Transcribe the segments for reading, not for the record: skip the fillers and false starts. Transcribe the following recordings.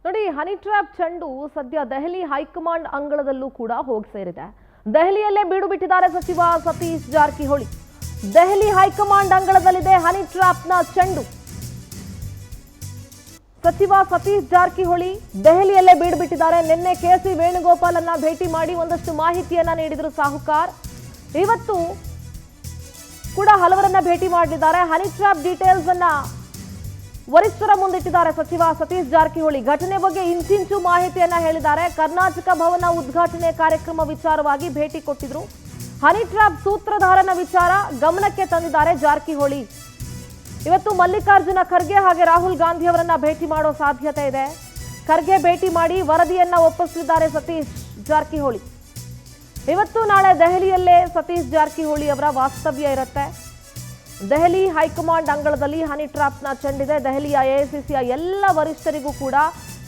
ನೋಡಿ, honey trap ಚೆಂಡು ಸದ್ಯ ದೆಹಲಿ ಹೈಕಮಾಂಡ್ ಅಂಗಳದಲ್ಲೂ ಕೂಡ ಹೋಗಿ ಸೇರಿದೆ. ದೆಹಲಿಯಲ್ಲೇ ಬೀಡು ಬಿಟ್ಟಿದ್ದಾರೆ ಸಚಿವ ಸತೀಶ್ ಜಾರಕಿಹೊಳಿ. ದೆಹಲಿ ಹೈಕಮಾಂಡ್ ಅಂಗಳದಲ್ಲಿದೆ ಹನಿ ಟ್ರ್ಯಾಪ್ನ ಚೆಂಡು. ಸಚಿವ ಸತೀಶ್ ಜಾರಕಿಹೊಳಿ ದೆಹಲಿಯಲ್ಲೇ ಬೀಡು ಬಿಟ್ಟಿದ್ದಾರೆ. ನಿನ್ನೆ ಕೆಸಿ ವೇಣುಗೋಪಾಲ್ ಅನ್ನ ಭೇಟಿ ಮಾಡಿ ಒಂದಷ್ಟು ಮಾಹಿತಿಯನ್ನ ನೀಡಿದ್ರು ಸಾಹುಕಾರ್. ಇವತ್ತು ಕೂಡ ಹಲವರನ್ನ ಭೇಟಿ ಮಾಡಲಿದ್ದಾರೆ. ಹನಿ ಟ್ರ್ಯಾಪ್ ಡೀಟೇಲ್ಸ್ ಅನ್ನ ವರಿಷ್ಠರ ಮುಂದಿಟ್ಟಿದ್ದಾರೆ ಸಚಿವ ಸತೀಶ್ ಜಾರಕಿಹೊಳಿ. ಘಟನೆ ಬಗ್ಗೆ ಇಂಚಿಂಚು ಮಾಹಿತಿಯನ್ನ ಹೇಳಿದ್ದಾರೆ. ಕರ್ನಾಟಕ ಭವನ ಉದ್ಘಾಟನೆ ಕಾರ್ಯಕ್ರಮ ವಿಚಾರವಾಗಿ ಭೇಟಿ ಕೊಟ್ಟಿದ್ರು. ಹನಿ ಟ್ರ್ಯಾಪ್ ಸೂತ್ರಧಾರನ ವಿಚಾರ ಗಮನಕ್ಕೆ ತಂದಿದ್ದಾರೆ ಜಾರಕಿಹೊಳಿ. ಇವತ್ತು ಮಲ್ಲಿಕಾರ್ಜುನ ಖರ್ಗೆ ಹಾಗೆ ರಾಹುಲ್ ಗಾಂಧಿ ಅವರನ್ನ ಭೇಟಿ ಮಾಡೋ ಸಾಧ್ಯತೆ ಇದೆ. ಖರ್ಗೆ ಭೇಟಿ ಮಾಡಿ ವರದಿಯನ್ನ ಒಪ್ಪಿಸಲಿದ್ದಾರೆ ಸತೀಶ್ ಜಾರಕಿಹೊಳಿ. ಇವತ್ತು ನಾಳೆ ದೆಹಲಿಯಲ್ಲೇ ಸತೀಶ್ ಜಾರಕಿಹೊಳಿ ಅವರ ವಾಸ್ತವ್ಯ ಇರುತ್ತೆ. ದೆಹಲಿ ಹೈಕಮಾಂಡ್ ಅಂಗಳದಲ್ಲಿ ಹನಿ ಟ್ರ್ಯಾಪ್ನ ಚೆಂಡಿದೆ. ದೆಹಲಿಯ ಎಐಸಿಸಿಯ ಎಲ್ಲ ವರಿಷ್ಠರಿಗೂ ಕೂಡ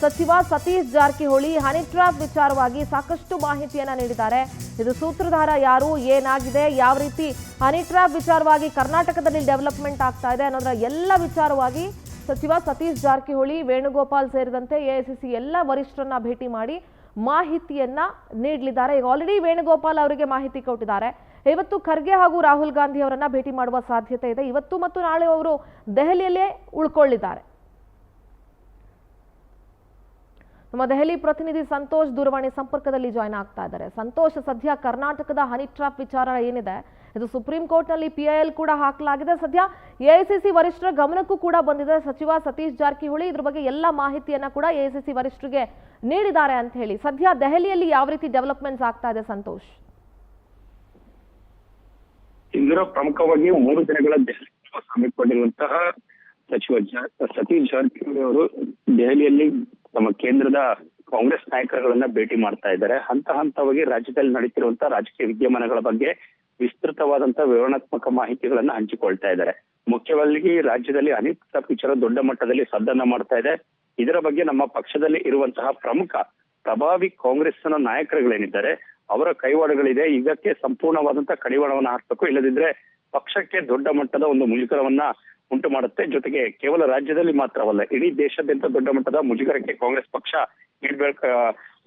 ಸಚಿವ ಸತೀಶ್ ಜಾರಕಿಹೊಳಿ ಹನಿ ಟ್ರ್ಯಾಪ್ ವಿಚಾರವಾಗಿ ಸಾಕಷ್ಟು ಮಾಹಿತಿಯನ್ನ ನೀಡಿದ್ದಾರೆ. ಇದು ಸೂತ್ರಧಾರ ಯಾರು, ಏನಾಗಿದೆ, ಯಾವ ರೀತಿ ಹನಿ ಟ್ರ್ಯಾಪ್ ವಿಚಾರವಾಗಿ ಕರ್ನಾಟಕದಲ್ಲಿ ಡೆವಲಪ್ಮೆಂಟ್ ಆಗ್ತಾ ಇದೆ ಅನ್ನೋದರ ಎಲ್ಲ ವಿಚಾರವಾಗಿ ಸಚಿವ ಸತೀಶ್ ಜಾರಕಿಹೊಳಿ, ವೇಣುಗೋಪಾಲ್ ಸೇರಿದಂತೆ ಎಐಸಿಸಿ ಎಲ್ಲ ವರಿಷ್ಠರನ್ನ ಭೇಟಿ ಮಾಡಿ ಮಾಹಿತಿಯನ್ನ ನೀಡಲಿದ್ದಾರೆ. ಈಗ ಆಲ್ರೆಡಿ ವೇಣುಗೋಪಾಲ್ ಅವರಿಗೆ ಮಾಹಿತಿ ಕೊಟ್ಟಿದ್ದಾರೆ. ಇವತ್ತು ಖರ್ಗೆ ಹಾಗೂ ರಾಹುಲ್ ಗಾಂಧಿ ಅವರನ್ನ ಭೇಟಿ ಮಾಡುವ ಸಾಧ್ಯತೆ ಇದೆ. ಇವತ್ತು ಮತ್ತು ನಾಳೆ ಅವರು ದೆಹಲಿಯಲ್ಲೇ ಉಳ್ಕೊಳ್ಳಿದ್ದಾರೆ. ನಮ್ಮ ದೆಹಲಿ ಪ್ರತಿನಿಧಿ ಸಂತೋಷ್ ದೂರವಾಣಿ ಸಂಪರ್ಕದಲ್ಲಿ ಜಾಯ್ನ್ ಆಗ್ತಾ ಇದ್ದಾರೆ. ಸಂತೋಷ್, ಸದ್ಯ ಕರ್ನಾಟಕದ ಹನಿ ಟ್ರ್ಯಾಪ್ ವಿಚಾರ ಏನಿದೆ ಇದು ಸುಪ್ರೀಂ ಕೋರ್ಟ್ ನಲ್ಲಿ PIL ಕೂಡ ಹಾಕಲಾಗಿದೆ. ಸದ್ಯ ಎಐಸಿಸಿ ವರಿಷ್ಠರ ಗಮನಕ್ಕೂ ಕೂಡ ಬಂದಿದೆ. ಸಚಿವ ಸತೀಶ್ ಜಾರಕಿಹೊಳಿ ಇದ್ರ ಬಗ್ಗೆ ಎಲ್ಲ ಮಾಹಿತಿಯನ್ನ ಕೂಡ ಎಐಸಿಸಿ ವರಿಷ್ಠರಿಗೆ ನೀಡಿದ್ದಾರೆ ಅಂತ ಹೇಳಿ. ಸದ್ಯ ದೆಹಲಿಯಲ್ಲಿ ಯಾವ ರೀತಿ ಡೆವಲಪ್ಮೆಂಟ್ಸ್ ಆಗ್ತಾ ಇದೆ ಸಂತೋಷ್? ಇಂದಿರಾ ಪ್ರಮುಖವಾಗಿ 3 ದಿನಗಳ ದೆಹಲಿ ಹಮ್ಮಿಕೊಂಡಿರುವಂತಹ ಸಚಿವ ಸತೀಶ್ ಜಾರಕಿಹೊಳಿ ಅವರು ದೆಹಲಿಯಲ್ಲಿ ತಮ್ಮ ಕೇಂದ್ರದ ಕಾಂಗ್ರೆಸ್ ನಾಯಕರುಗಳನ್ನ ಭೇಟಿ ಮಾಡ್ತಾ ಇದ್ದಾರೆ. ಹಂತ ಹಂತವಾಗಿ ರಾಜ್ಯದಲ್ಲಿ ನಡೀತಿರುವಂತಹ ರಾಜಕೀಯ ವಿದ್ಯಮಾನಗಳ ಬಗ್ಗೆ ವಿಸ್ತೃತವಾದಂತಹ ವಿವರಣಾತ್ಮಕ ಮಾಹಿತಿಗಳನ್ನ ಹಂಚಿಕೊಳ್ತಾ ಇದ್ದಾರೆ. ಮುಖ್ಯವಾಗಿ ರಾಜ್ಯದಲ್ಲಿ ಹನಿ ಟ್ರ್ಯಾಪ್ ವಿಚಾರ ದೊಡ್ಡ ಮಟ್ಟದಲ್ಲಿ ಸದ್ದನ್ನ ಮಾಡ್ತಾ ಇದೆ. ಇದರ ಬಗ್ಗೆ ನಮ್ಮ ಪಕ್ಷದಲ್ಲಿ ಇರುವಂತಹ ಪ್ರಮುಖ ಪ್ರಭಾವಿ ಕಾಂಗ್ರೆಸ್ನ ನಾಯಕರುಗಳೇನಿದ್ದಾರೆ ಅವರ ಕೈವಾಡಗಳಿದೆ. ಇದಕ್ಕೆ ಸಂಪೂರ್ಣವಾದಂತಹ ಕಡಿವಾಣವನ್ನ ಹಾಕಬೇಕು, ಇಲ್ಲದಿದ್ರೆ ಪಕ್ಷಕ್ಕೆ ದೊಡ್ಡ ಮಟ್ಟದ ಒಂದು ಮುಜುಗರವನ್ನ ಉಂಟು ಮಾಡುತ್ತೆ. ಜೊತೆಗೆ ಕೇವಲ ರಾಜ್ಯದಲ್ಲಿ ಮಾತ್ರವಲ್ಲ, ಇಡೀ ದೇಶಾದ್ಯಂತ ದೊಡ್ಡ ಮಟ್ಟದ ಮುಜುಗರಕ್ಕೆ ಕಾಂಗ್ರೆಸ್ ಪಕ್ಷ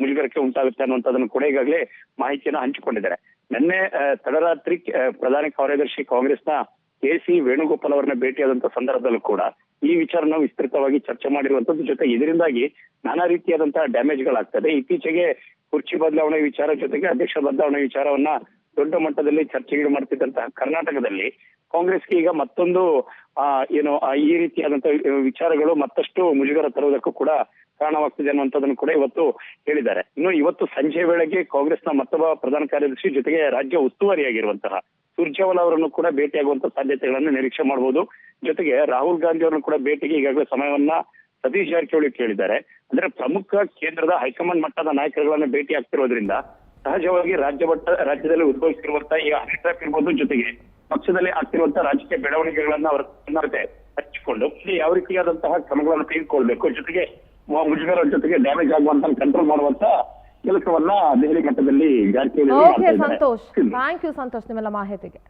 ಮುಜುಗರಕ್ಕೆ ಉಂಟಾಗುತ್ತೆ ಅನ್ನುವಂಥದ್ದನ್ನು ಕೂಡ ಈಗಾಗಲೇ ಮಾಹಿತಿಯನ್ನ ಹಂಚಿಕೊಂಡಿದ್ದಾರೆ. ನಿನ್ನೆ ತಡರಾತ್ರಿ ಪ್ರಧಾನಿ ಕಾರ್ಯದರ್ಶಿ ಕಾಂಗ್ರೆಸ್ನ ಕೆಸಿ ವೇಣುಗೋಪಾಲ್ ಅವರನ್ನ ಭೇಟಿಯಾದಂತಹ ಸಂದರ್ಭದಲ್ಲೂ ಕೂಡ ಈ ವಿಚಾರನ ವಿಸ್ತೃತವಾಗಿ ಚರ್ಚೆ ಮಾಡಿರುವಂತದ್ದು. ಜೊತೆ ಇದರಿಂದಾಗಿ ನಾನಾ ರೀತಿಯಾದಂತಹ ಡ್ಯಾಮೇಜ್ಗಳಾಗ್ತದೆ. ಇತ್ತೀಚೆಗೆ ಕುರ್ಚಿ ಬದಲಾವಣೆ ವಿಚಾರ ಜೊತೆಗೆ ಅಧ್ಯಕ್ಷ ಬದಲಾವಣೆ ವಿಚಾರವನ್ನ ದೊಡ್ಡ ಮಟ್ಟದಲ್ಲಿ ಚರ್ಚೆಗಳು ಮಾಡ್ತಿದ್ದಂತಹ ಕರ್ನಾಟಕದಲ್ಲಿ ಕಾಂಗ್ರೆಸ್ಗೆ ಈಗ ಮತ್ತೊಂದು ಈ ರೀತಿಯಾದಂತಹ ವಿಚಾರಗಳು ಮತ್ತಷ್ಟು ಮುಜುಗರ ತರುವುದಕ್ಕೂ ಕೂಡ ಕಾರಣವಾಗ್ತಿದೆ ಅನ್ನುವಂಥದ್ದನ್ನು ಕೂಡ ಇವತ್ತು ಹೇಳಿದ್ದಾರೆ. ಇನ್ನು ಇವತ್ತು ಸಂಜೆ ವೇಳೆಗೆ ಕಾಂಗ್ರೆಸ್ನ ಮತ್ತೊಬ್ಬ ಪ್ರಧಾನ ಕಾರ್ಯದರ್ಶಿ ಜೊತೆಗೆ ರಾಜ್ಯ ಉಸ್ತುವಾರಿಯಾಗಿರುವಂತಹ ಸುರ್ಜೇವಾಲಾ ಅವರನ್ನು ಕೂಡ ಭೇಟಿಯಾಗುವಂತಹ ಸಾಧ್ಯತೆಗಳನ್ನು ನಿರೀಕ್ಷೆ ಮಾಡಬಹುದು. ಜೊತೆಗೆ ರಾಹುಲ್ ಗಾಂಧಿ ಅವರನ್ನು ಕೂಡ ಭೇಟಿಗೆ ಈಗಾಗಲೇ ಸಮಯವನ್ನ ಸತೀಶ್ ಜಾರಕಿಹೊಳಿ ಕೇಳಿದ್ದಾರೆ. ಅಂದ್ರೆ ಪ್ರಮುಖ ಕೇಂದ್ರದ ಹೈಕಮಾಂಡ್ ಮಟ್ಟದ ನಾಯಕರುಗಳನ್ನ ಭೇಟಿ ಆಗ್ತಿರೋದ್ರಿಂದ ಸಹಜವಾಗಿ ರಾಜ್ಯದಲ್ಲಿ ಉದ್ಭವಿಸಿರುವಂತಹ ಈ ಹನಿ ಟ್ರ್ಯಾಪ್ ಇರ್ಬೋದು, ಜೊತೆಗೆ ಪಕ್ಷದಲ್ಲಿ ಆಗ್ತಿರುವಂತಹ ರಾಜಕೀಯ ಬೆಳವಣಿಗೆಗಳನ್ನ ಅವರ ಹಂಚಿಕೊಂಡು ಯಾವ ರೀತಿಯಾದಂತಹ ಕ್ರಮಗಳನ್ನು ತೆಗೆದುಕೊಳ್ಬೇಕು, ಜೊತೆಗೆ ಮುಜುಗರ ಜೊತೆಗೆ ಡ್ಯಾಮೇಜ್ ಆಗುವಂತ ಕಂಟ್ರೋಲ್ ಮಾಡುವಂತ ಕೆಲಸವನ್ನ ದೆಹಲಿ ಮಟ್ಟದಲ್ಲಿ Jarkiholi okay Santosh, thank you Santosh ನಿಮ್ಮೆಲ್ಲ ಮಾಹಿತಿಗೆ.